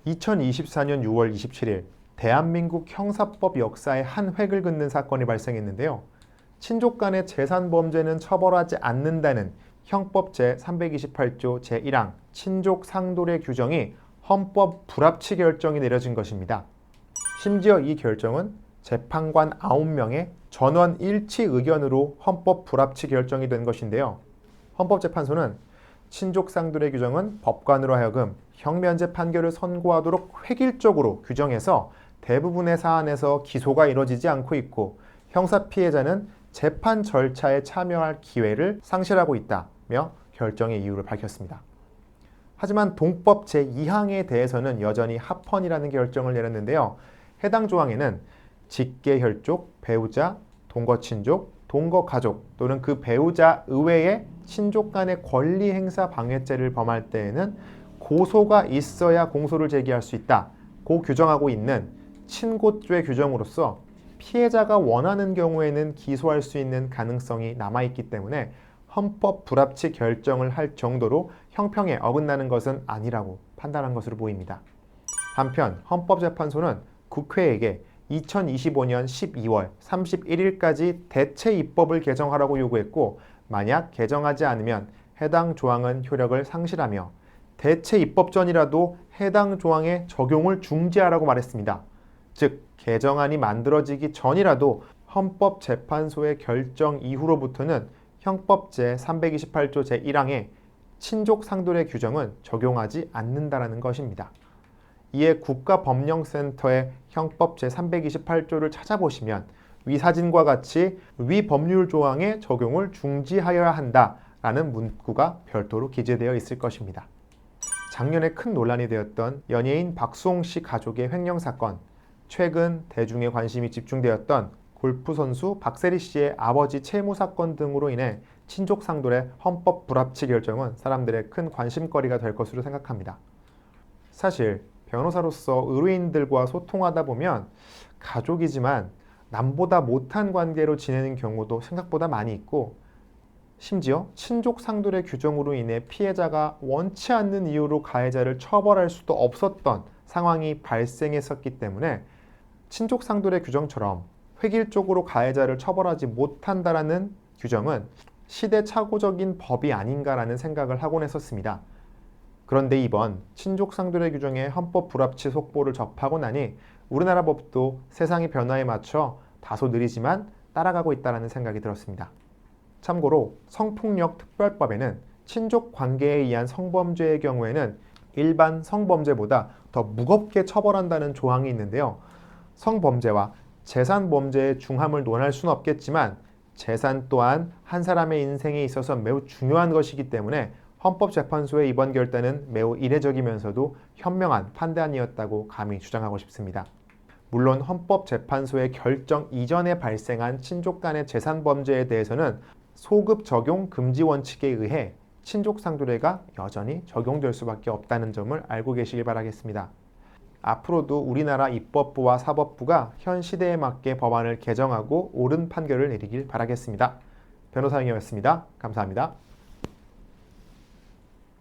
2024년 6월 27일 대한민국 형사법 역사의 한 획을 긋는 사건이 발생했는데요. 친족 간의 재산 범죄는 처벌하지 않는다는 형법 제328조 제1항 친족 상돌의 규정이 헌법 불합치 결정이 내려진 것입니다. 심지어 이 결정은 재판관 9명의 전원 일치 의견으로 헌법 불합치 결정이 된 것인데요. 헌법재판소는 친족 상돌의 규정은 법관으로 하여금 형면제 판결을 선고하도록 획일적으로 규정해서 대부분의 사안에서 기소가 이뤄지지 않고 있고 형사 피해자는 재판 절차에 참여할 기회를 상실하고 있다며 결정의 이유를 밝혔습니다. 하지만 동법 제2항에 대해서는 여전히 합헌이라는 결정을 내렸는데요. 해당 조항에는 직계혈족, 배우자, 동거친족, 동거가족 또는 그 배우자 의외의 친족 간의 권리 행사 방해죄를 범할 때에는 고소가 있어야 공소를 제기할 수 있다고 규정하고 있는 친고죄 규정으로서 피해자가 원하는 경우에는 기소할 수 있는 가능성이 남아있기 때문에 헌법 불합치 결정을 할 정도로 형평에 어긋나는 것은 아니라고 판단한 것으로 보입니다. 한편 헌법재판소는 국회에게 2025년 12월 31일까지 대체 입법을 개정하라고 요구했고 만약 개정하지 않으면 해당 조항은 효력을 상실하며 대체 입법 전이라도 해당 조항의 적용을 중지하라고 말했습니다. 즉 개정안이 만들어지기 전이라도 헌법재판소의 결정 이후로부터는 형법 제328조 제1항의 친족 상돌의 규정은 적용하지 않는다는 것입니다. 이에 국가법령센터의 형법 제328조를 찾아보시면 위 사진과 같이 위 법률 조항의 적용을 중지하여야 한다라는 문구가 별도로 기재되어 있을 것입니다. 작년에 큰 논란이 되었던 연예인 박수홍 씨 가족의 횡령 사건, 최근 대중의 관심이 집중되었던 골프 선수 박세리 씨의 아버지 채무 사건 등으로 인해 친족 상돌의 헌법 불합치 결정은 사람들의 큰 관심거리가 될 것으로 생각합니다. 사실 변호사로서 의뢰인들과 소통하다 보면 가족이지만 남보다 못한 관계로 지내는 경우도 생각보다 많이 있고 심지어 친족 상돌의 규정으로 인해 피해자가 원치 않는 이유로 가해자를 처벌할 수도 없었던 상황이 발생했었기 때문에 친족 상돌의 규정처럼 획일적으로 가해자를 처벌하지 못한다라는 규정은 시대착오적인 법이 아닌가라는 생각을 하곤 했었습니다. 그런데 이번 친족 상돌의 규정의 헌법 불합치 속보를 접하고 나니 우리나라 법도 세상의 변화에 맞춰 다소 느리지만 따라가고 있다는 생각이 들었습니다. 참고로 성폭력 특별법에는 친족 관계에 의한 성범죄의 경우에는 일반 성범죄보다 더 무겁게 처벌한다는 조항이 있는데요. 성범죄와 재산범죄의 중함을 논할 수는 없겠지만 재산 또한 한 사람의 인생에 있어서 매우 중요한 것이기 때문에 헌법재판소의 이번 결단은 매우 이례적이면서도 현명한 판단이었다고 감히 주장하고 싶습니다. 물론 헌법재판소의 결정 이전에 발생한 친족 간의 재산 범죄에 대해서는 소급 적용 금지 원칙에 의해 친족 상돌례가 여전히 적용될 수밖에 없다는 점을 알고 계시길 바라겠습니다. 앞으로도 우리나라 입법부와 사법부가 현 시대에 맞게 법안을 개정하고 옳은 판결을 내리길 바라겠습니다. 변호사님이었습니다. 감사합니다.